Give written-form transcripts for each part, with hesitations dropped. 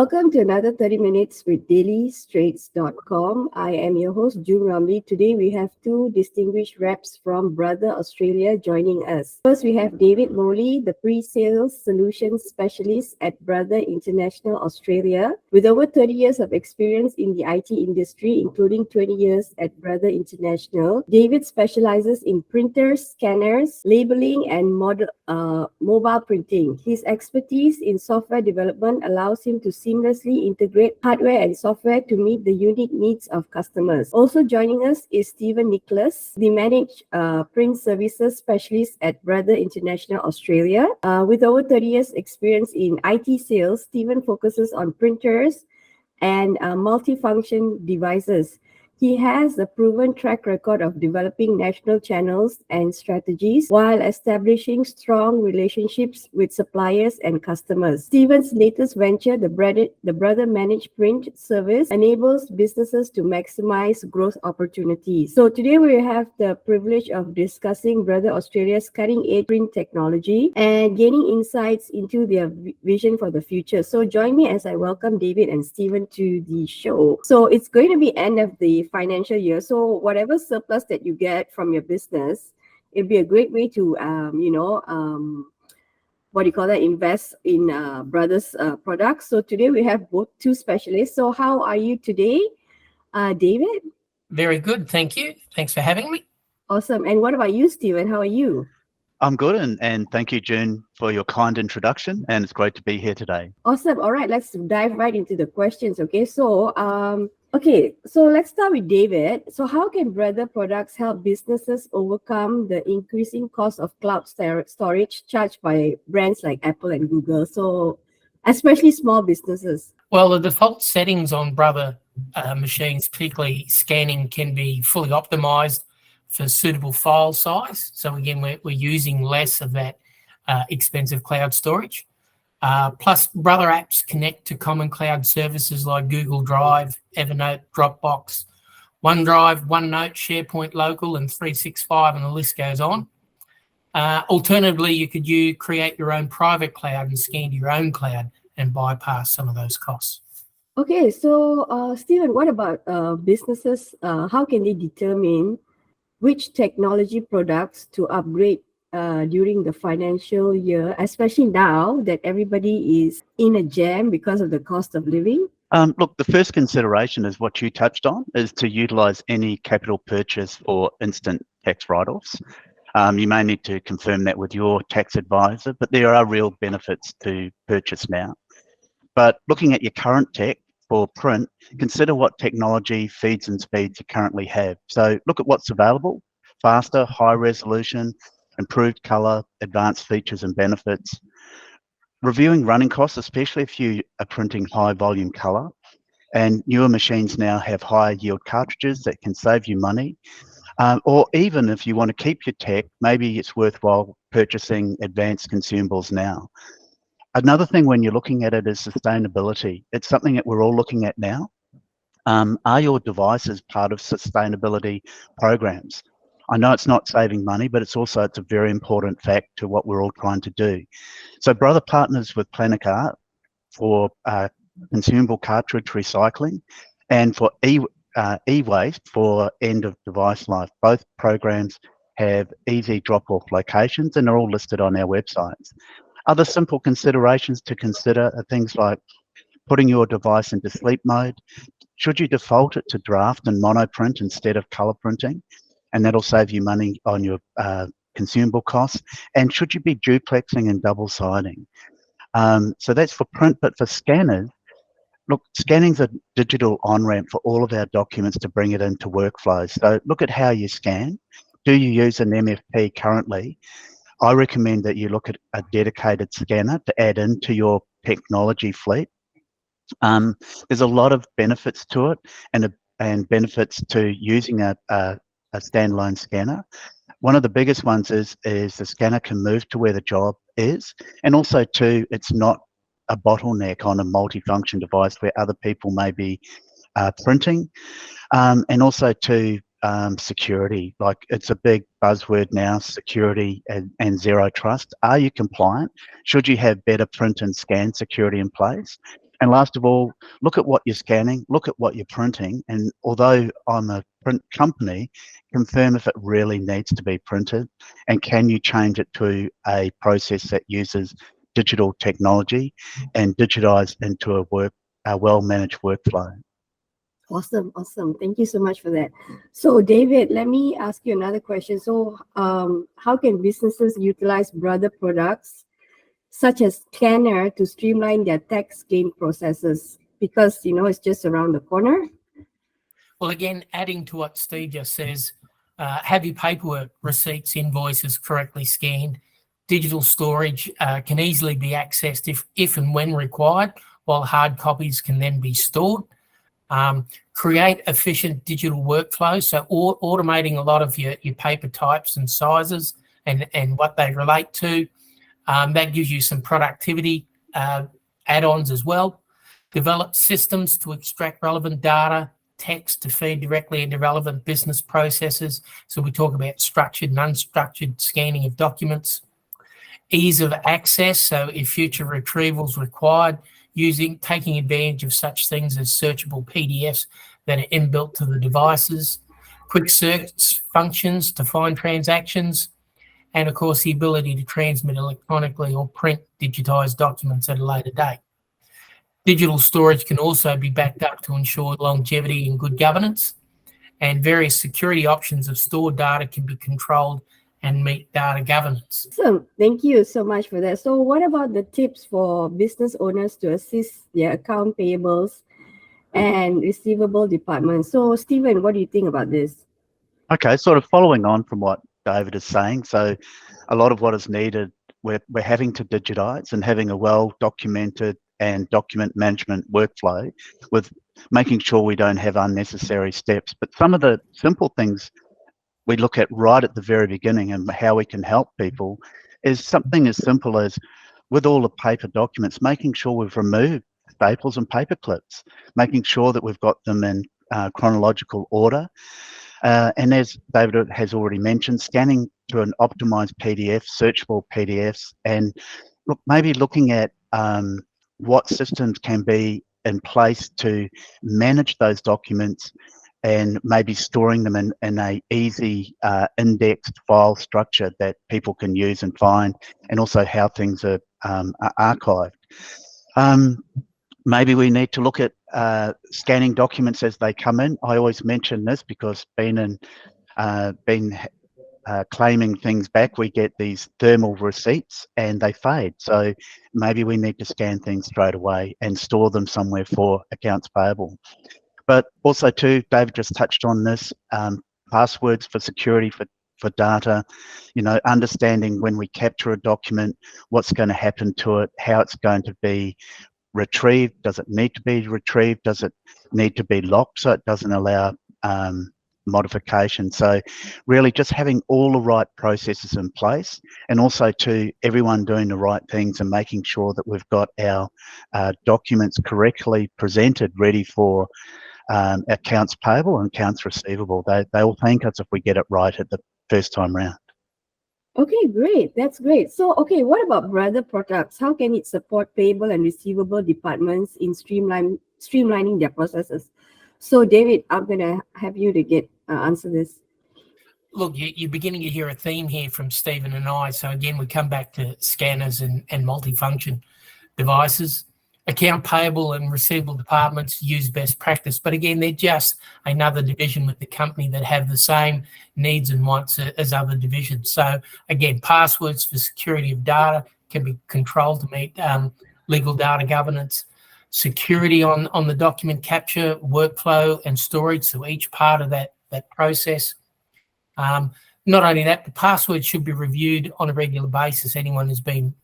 Welcome to another 30 Minutes with dailystraits.com. I am your host, June Ramli. Today we have two distinguished reps from Brother Australia joining us. First, we have David Molloy, the pre-sales solutions specialist at Brother International Australia. With over 30 years of experience in the IT industry, including 20 years at Brother International, David specializes in printers, scanners, labeling, and mobile printing. His expertise in software development allows him to seamlessly integrate hardware and software to meet the unique needs of customers. Also joining us is Stephen Nicholls, the managed print services specialist at Brother International Australia. With over 30 years experience in IT sales, Stephen focuses on printers and multifunction devices. He has a proven track record of developing national channels and strategies while establishing strong relationships with suppliers and customers. Stephen's latest venture, the Brother Managed Print Service, enables businesses to maximize growth opportunities. So today we have the privilege of discussing Brother Australia's cutting-edge print technology and gaining insights into their vision for the future. So join me as I welcome David and Stephen to the show. So it's going to be end of the financial year, so whatever surplus that you get from your business, it'd be a great way to invest in brothers products. So today we have both two specialists. So how are you today, David? Very good, thank you. Thanks for having me. Awesome. And what about you, Stephen? How are you? I'm good, and thank you, June, for your kind introduction, and it's great to be here today. Awesome. All right, let's dive right into the questions. So let's start with David. So how can Brother products help businesses overcome the increasing cost of cloud storage charged by brands like Apple and Google? So especially small businesses. Well, the default settings on Brother machines, particularly scanning, can be fully optimized for suitable file size. So again, we're using less of that expensive cloud storage. Plus, Brother apps connect to common cloud services like Google Drive, Evernote, Dropbox, OneDrive, OneNote, SharePoint Local, and 365, and the list goes on. Alternatively, you could create your own private cloud and scan to your own cloud and bypass some of those costs. Okay, so Stephen, what about businesses? How can they determine which technology products to upgrade during the financial year, especially now that everybody is in a jam because of the cost of living? Look, the first consideration is what you touched on, is to utilize any capital purchase for instant tax write-offs. You may need to confirm that with your tax advisor, but there are real benefits to purchase now. But looking at your current tech for print, consider what technology, feeds and speeds you currently have. So look at what's available: faster, high resolution, improved color, advanced features and benefits. Reviewing running costs, especially if you are printing high volume color. And newer machines now have higher yield cartridges that can save you money. Or even if you want to keep your tech, maybe it's worthwhile purchasing advanced consumables now. Another thing when you're looking at it is sustainability. It's something that we're all looking at now. Are your devices part of sustainability programs? I know it's not saving money, but it's a very important fact to what we're all trying to do. So Brother partners with Planet Art for consumable cartridge recycling and for e-waste for end of device life. Both programs have easy drop-off locations and are all listed on our websites. Other simple considerations to consider are things like putting your device into sleep mode. Should you default it to draft and monoprint instead of color printing? And that'll save you money on your consumable costs. And should you be duplexing and double siding? So that's for print, but for scanners, look, scanning's a digital on-ramp for all of our documents to bring it into workflows. So look at how you scan. Do you use an MFP currently? I recommend that you look at a dedicated scanner to add into your technology fleet. There's a lot of benefits to it and benefits to using a standalone scanner. One of the biggest ones is the scanner can move to where the job is, and also too, it's not a bottleneck on a multifunction device where other people may be printing, and also too, security. Like, it's a big buzzword now, security and zero trust. Are you compliant? Should you have better print and scan security in place? And last of all, look at what you're scanning, look at what you're printing, and although I'm a print company, confirm if it really needs to be printed, and can you change it to a process that uses digital technology and digitize into a well-managed workflow. Awesome, awesome. Thank you so much for that. So, David, let me ask you another question. So, how can businesses utilize Brother products such as Scanner to streamline their tax gain processes? Because, it's just around the corner. Well, again, adding to what Steve just says, have your paperwork, receipts, invoices correctly scanned. Digital storage can easily be accessed if and when required, while hard copies can then be stored. Create efficient digital workflows, so automating a lot of your paper types and sizes and what they relate to. That gives you some productivity add-ons as well. Develop systems to extract relevant data, text to feed directly into relevant business processes. So we talk about structured and unstructured scanning of documents. Ease of access, so if future retrievals required, taking advantage of such things as searchable PDFs that are inbuilt to the devices, quick search functions to find transactions, and of course the ability to transmit electronically or print digitized documents at a later date. Digital storage can also be backed up to ensure longevity and good governance, and various security options of stored data can be controlled and meet data governance. Awesome. Thank you so much for that. So what about the tips for business owners to assist their account payables and receivable departments? So Stephen, what do you think about this? Okay, sort of following on from what David is saying. So a lot of what is needed, we're having to digitize and having a well-documented and document management workflow with making sure we don't have unnecessary steps. But some of the simple things we look at right at the very beginning and how we can help people is something as simple as, with all the paper documents, making sure we've removed staples and paper clips, making sure that we've got them in chronological order. And as David has already mentioned, scanning to an optimized PDF, searchable PDFs, and maybe looking at what systems can be in place to manage those documents and maybe storing them in a easy indexed file structure that people can use and find, and also how things are archived. Maybe we need to look at scanning documents as they come in. I always mention this because claiming things back, we get these thermal receipts and they fade. So maybe we need to scan things straight away and store them somewhere for accounts payable. But also too, David just touched on this, passwords for security for data, understanding when we capture a document, what's going to happen to it, how it's going to be retrieved. Does it need to be retrieved? Does it need to be locked so it doesn't allow modification? So really just having all the right processes in place, and also to everyone doing the right things and making sure that we've got our documents correctly presented, ready for accounts payable and accounts receivable. They will thank us if we get it right at the first time round. Okay, great. That's great. So, okay, what about Brother products? How can it support payable and receivable departments in streamlining their processes? So, David, I'm going to have you to answer this. Look, you're beginning to hear a theme here from Stephen and I. So again, we come back to scanners and multifunction devices. Account payable and receivable departments use best practice, but again, they're just another division with the company that have the same needs and wants as other divisions. So again, passwords for security of data can be controlled to meet legal data governance, security on the document capture, workflow and storage, so each part of that process. Not only that, the password should be reviewed on a regular basis. Anyone who's been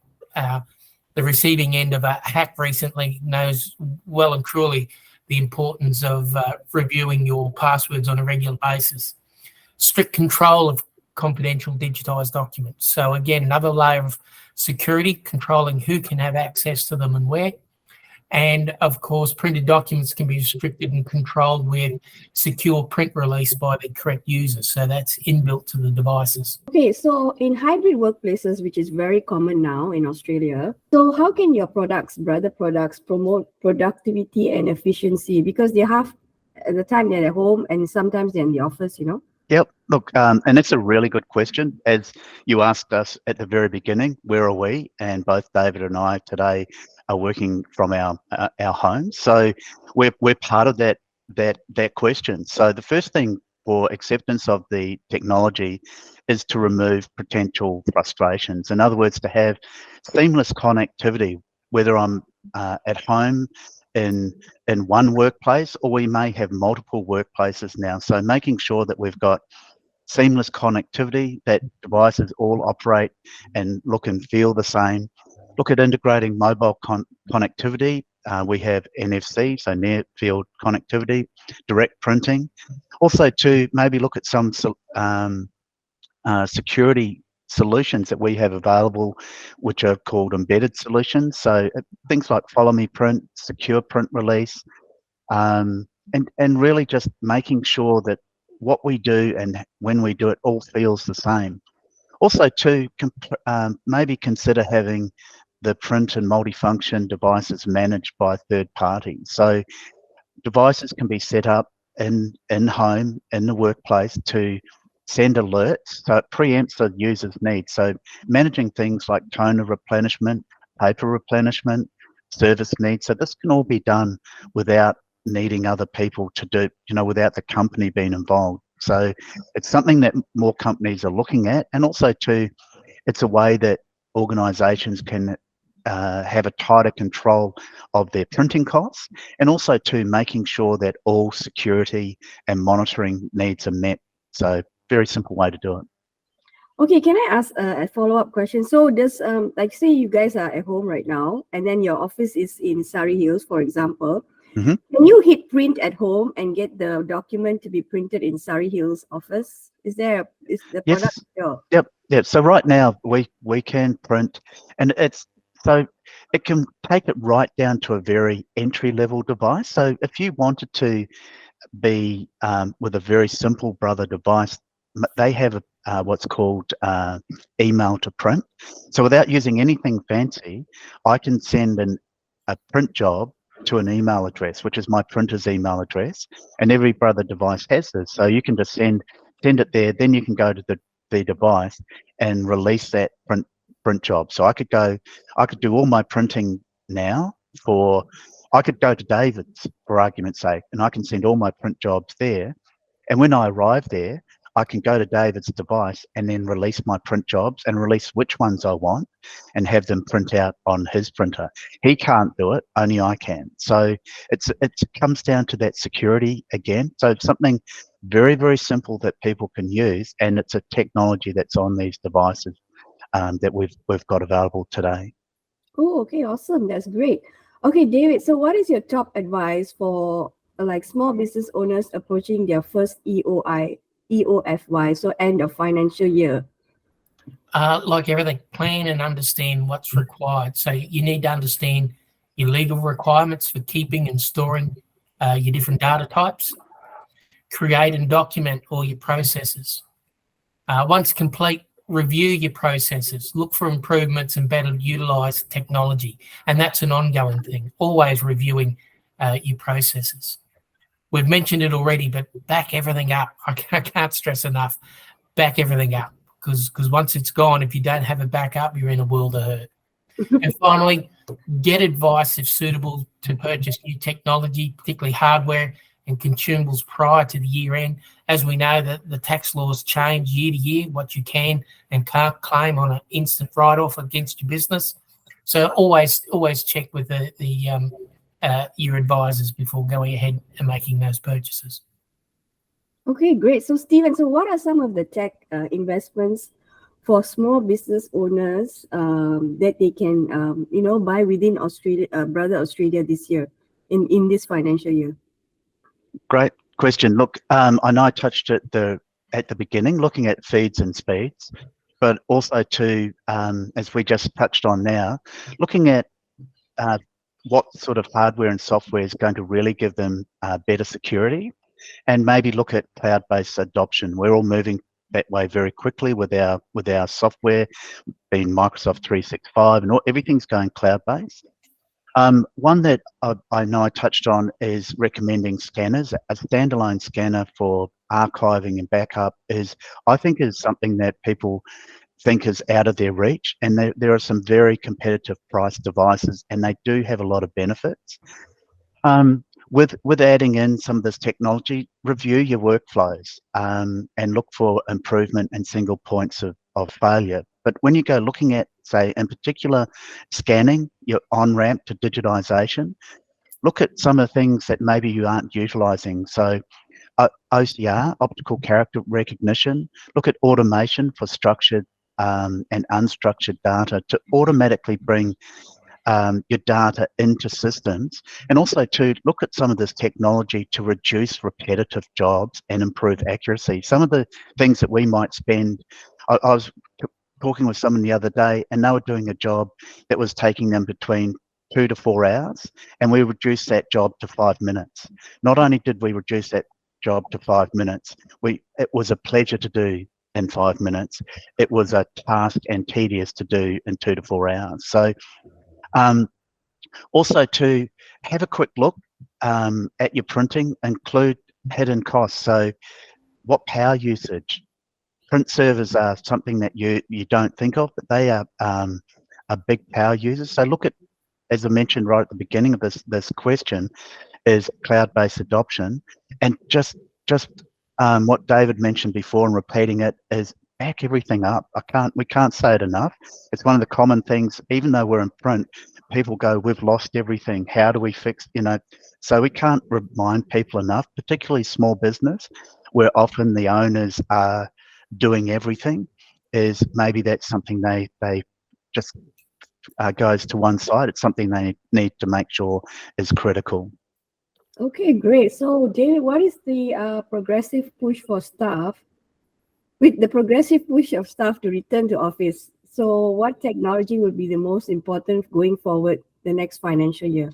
the receiving end of a hack recently knows well and truly the importance of reviewing your passwords on a regular basis. Strict control of confidential digitized documents. So again, another layer of security, controlling who can have access to them and where. And of course, printed documents can be restricted and controlled with secure print release by the correct user. So that's inbuilt to the devices. Okay, so in hybrid workplaces, which is very common now in Australia, so how can your products, brother products, promote productivity and efficiency? Because they have, at the time they're at home and sometimes they're in the office, you know? Yep. Look, and it's a really good question. As you asked us at the very beginning, where are we? And both David and I today are working from our homes. So we're part of that question. So the first thing for acceptance of the technology is to remove potential frustrations. In other words, to have seamless connectivity, whether I'm at home in one workplace, or we may have multiple workplaces now. So making sure that we've got seamless connectivity, that devices all operate and look and feel the same. Look at integrating mobile connectivity. We have NFC, so near field connectivity, direct printing. Also to maybe look at some security solutions that we have available, which are called embedded solutions. So things like follow me print, secure print release, and really just making sure that what we do and when we do it all feels the same. Also to maybe consider having the print and multifunction devices managed by third parties. So devices can be set up in home, in the workplace, to send alerts, so it preempts the user's needs. So managing things like toner replenishment, paper replenishment, service needs. So this can all be done without needing other people to do, without the company being involved. So it's something that more companies are looking at, and also too, it's a way that organisations can have a tighter control of their printing costs, and also too making sure that all security and monitoring needs are met. So very simple way to do it. Okay, can I ask a follow-up question? So does, like say you guys are at home right now and then your office is in Surrey Hills, for example, Mm-hmm. can you hit print at home and get the document to be printed in Surrey Hills office? Is the product? Yes. Yep. So right now we can print, and so it can take it right down to a very entry-level device. So if you wanted to be with a very simple brother device, they have what's called email to print. So without using anything fancy, I can send a print job to an email address, which is my printer's email address, and every brother device has this. So you can just send it there, then you can go to the device and release that print job. So I could do all my printing now I could go to David's, for argument's sake, and I can send all my print jobs there. And when I arrive there, I can go to David's device and then release my print jobs and release which ones I want and have them print out on his printer. He can't do it, only I can. So it comes down to that security again. So it's something very, very simple that people can use, and it's a technology that's on these devices that we've got available today. Oh, okay, awesome. That's great. Okay, David, so what is your top advice for like small business owners approaching their first EOFY, so end of financial year? Like everything, plan and understand what's required. So you need to understand your legal requirements for keeping and storing your different data types. Create and document all your processes. Once complete, review your processes. Look for improvements and better utilize technology. And that's an ongoing thing, always reviewing your processes. We've mentioned it already, but back everything up. I can't stress enough, back everything up. Because once it's gone, if you don't have a backup, you're in a world of hurt. And finally, get advice if suitable to purchase new technology, particularly hardware and consumables prior to the year end. As we know that the tax laws change year to year, what you can and can't claim on an instant write-off against your business. So always check with your advisors before going ahead and making those purchases. Okay, great. So Stephen, so what are some of the tech investments for small business owners that they can buy within Australia, Brother Australia this year, in this financial year? Great question. Look, I know I touched at the beginning, looking at feeds and speeds, but also to, as we just touched on now, looking at what sort of hardware and software is going to really give them better security, and maybe look at cloud-based adoption. We're all moving that way very quickly with our software, being Microsoft 365, and everything's going cloud-based. One that I know I touched on is recommending scanners. A standalone scanner for archiving and backup I think is something that people think is out of their reach, and there are some very competitive price devices, and they do have a lot of benefits. With adding in some of this technology, review your workflows and look for improvement and single points of failure. But when you go looking at, say, in particular, scanning, your on-ramp to digitization, look at some of the things that maybe you aren't utilizing. So OCR, optical character recognition, look at automation for structured and unstructured data to automatically bring your data into systems, and also to look at some of this technology to reduce repetitive jobs and improve accuracy. Some of the things that we might spend, I was talking with someone the other day, and they were doing a job that was taking them between 2 to 4 hours, and we reduced that job to 5 minutes. Not only did we reduce that job to 5 minutes, it was a pleasure to do in 5 minutes. It was a task and tedious to do in 2 to 4 hours. So also to have a quick look at your printing, include hidden costs. So what power usage? Print servers are something that you don't think of, but they are big power users. So look at, as I mentioned right at the beginning of this question, is cloud-based adoption, and just what David mentioned before and repeating it is back everything up. We can't say it enough. It's one of the common things, even though we're in print, people go, we've lost everything. How do we fix, so we can't remind people enough, particularly small business, where often the owners are doing everything, is maybe that's something they just goes to one side. It's something they need to make sure is critical. Okay, great. So, David, what is the progressive push for staff? With the progressive push of staff to return to office, so what technology will be the most important going forward the next financial year?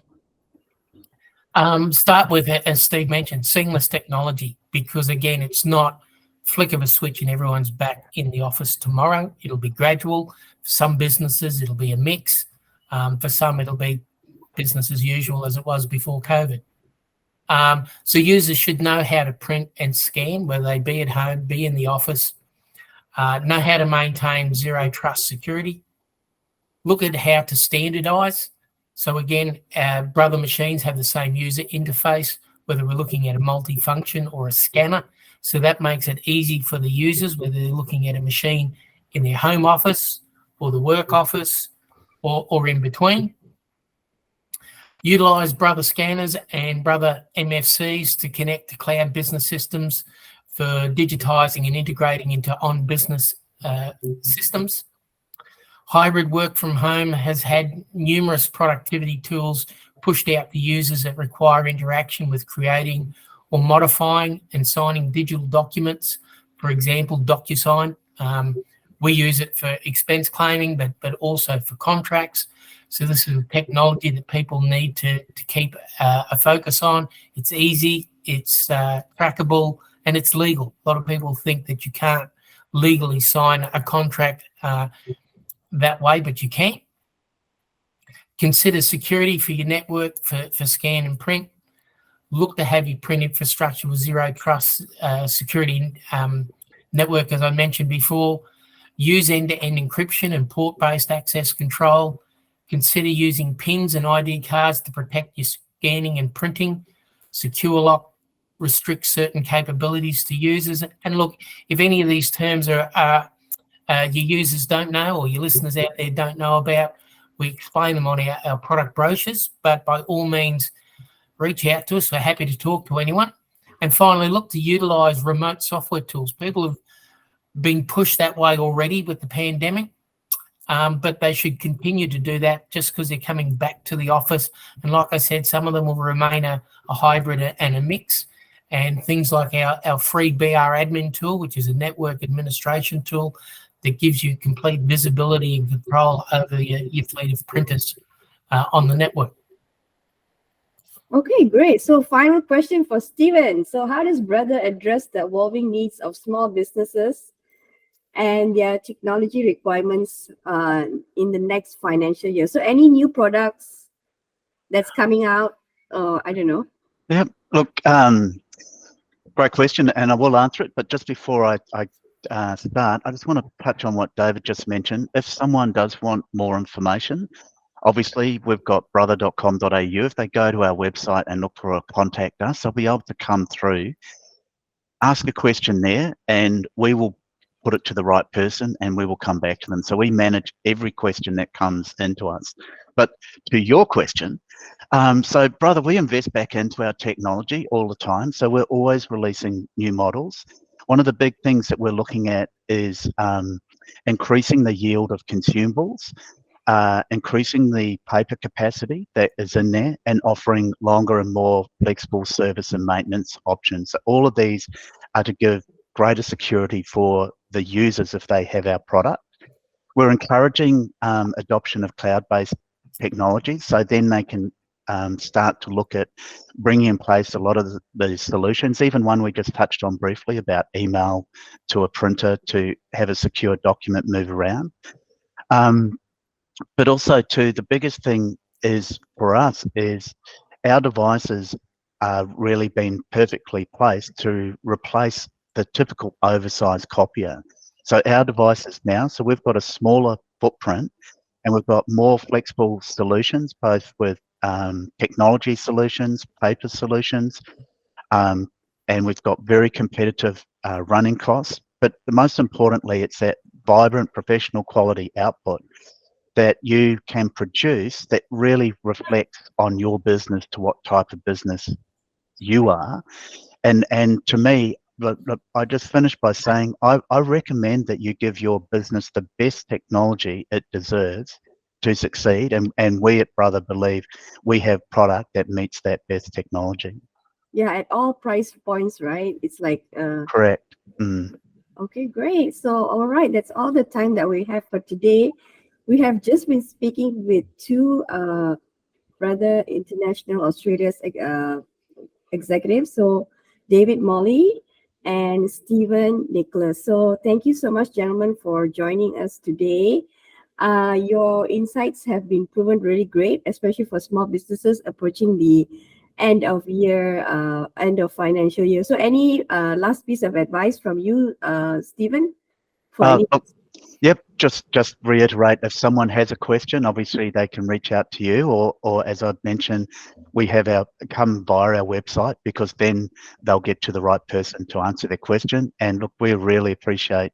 Start with, as Steve mentioned, seamless technology, because again, it's not flick of a switch and everyone's back in the office tomorrow. It'll be gradual. For some businesses, it'll be a mix. For some, it'll be business as usual as it was before COVID. So users should know how to print and scan, whether they be at home, be in the office, know how to maintain zero trust security, look at how to standardize. So again, brother machines have the same user interface, whether we're looking at a multifunction or a scanner. So that makes it easy for the users, whether they're looking at a machine in their home office or the work office or in between. Utilize brother scanners and brother MFCs to connect to cloud business systems for digitizing and integrating into on-business systems. Hybrid work from home has had numerous productivity tools pushed out to users that require interaction with creating or modifying and signing digital documents. For example, DocuSign. We use it for expense claiming, but also for contracts. So this is a technology that people need to keep a focus on. It's easy, it's trackable, and it's legal. A lot of people think that you can't legally sign a contract that way, but you can. Consider security for your network for scan and print. Look to have your print infrastructure with zero trust security network, as I mentioned before. Use end-to-end encryption and port-based access control. Consider using PINs and ID cards to protect your scanning and printing. Secure lock restricts certain capabilities to users. And look, if any of these terms are your users don't know or your listeners out there don't know about, we explain them on our product brochures, but by all means, reach out to us. We're happy to talk to anyone. And finally, look to utilize remote software tools. People have been pushed that way already with the pandemic, but they should continue to do that just because they're coming back to the office. And like I said, some of them will remain a hybrid and a mix. And things like our free BR admin tool, which is a network administration tool that gives you complete visibility and control over your fleet of printers on the network. Okay, great. So final question for Stephen. So how does Brother address the evolving needs of small businesses and their technology requirements in the next financial year? So any new products that's coming out? I don't know. Yeah, look, great question, and I will answer it. But just before I start, I just want to touch on what David just mentioned. If someone does want more information, obviously we've got brother.com.au. If they go to our website and look for a contact us, they'll be able to come through, ask a question there, and we will put it to the right person and we will come back to them. So we manage every question that comes into us. But to your question, so Brother, we invest back into our technology all the time. So we're always releasing new models. One of the big things that we're looking at is increasing the yield of consumables, increasing the paper capacity that is in there, and offering longer and more flexible service and maintenance options. So all of these are to give greater security for the users if they have our product. We're encouraging adoption of cloud-based technology, so then they can start to look at bringing in place a lot of the solutions, even one we just touched on briefly about email to a printer to have a secure document move around. But also too, the biggest thing is for us is our devices are really been perfectly placed to replace the typical oversized copier. So our devices now, so we've got a smaller footprint and we've got more flexible solutions, both with technology solutions, paper solutions, and we've got very competitive running costs. But most importantly, it's that vibrant professional quality output that you can produce that really reflects on your business, to what type of business you are. And to me, look, I just finished by saying I recommend that you give your business the best technology it deserves to succeed. And we at Brother believe we have product that meets that best technology. Yeah, at all price points, right? It's like Correct. Mm. Okay, great. So all right, that's all the time that we have for today. We have just been speaking with two Brother International Australia's executives, so David Molloy and Stephen Nicholls. So thank you so much, gentlemen, for joining us today. Your insights have been proven really great, especially for small businesses approaching the end of financial year. So any last piece of advice from you, Stephen? Look, yep, just reiterate, if someone has a question, obviously they can reach out to you, or as I've mentioned, we have come via our website, because then they'll get to the right person to answer their question. And look, we really appreciate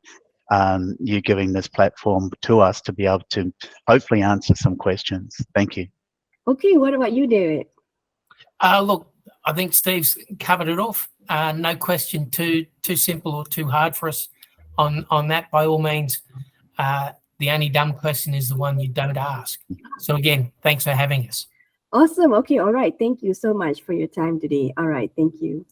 you giving this platform to us to be able to hopefully answer some questions. Thank you. Okay, what about you, David? Look, I think Steve's covered it off. No question too simple or too hard for us on that. By all means, the only dumb question is the one you don't ask. So again, thanks for having us. Awesome. Okay, all right. Thank you so much for your time today. All right, thank you.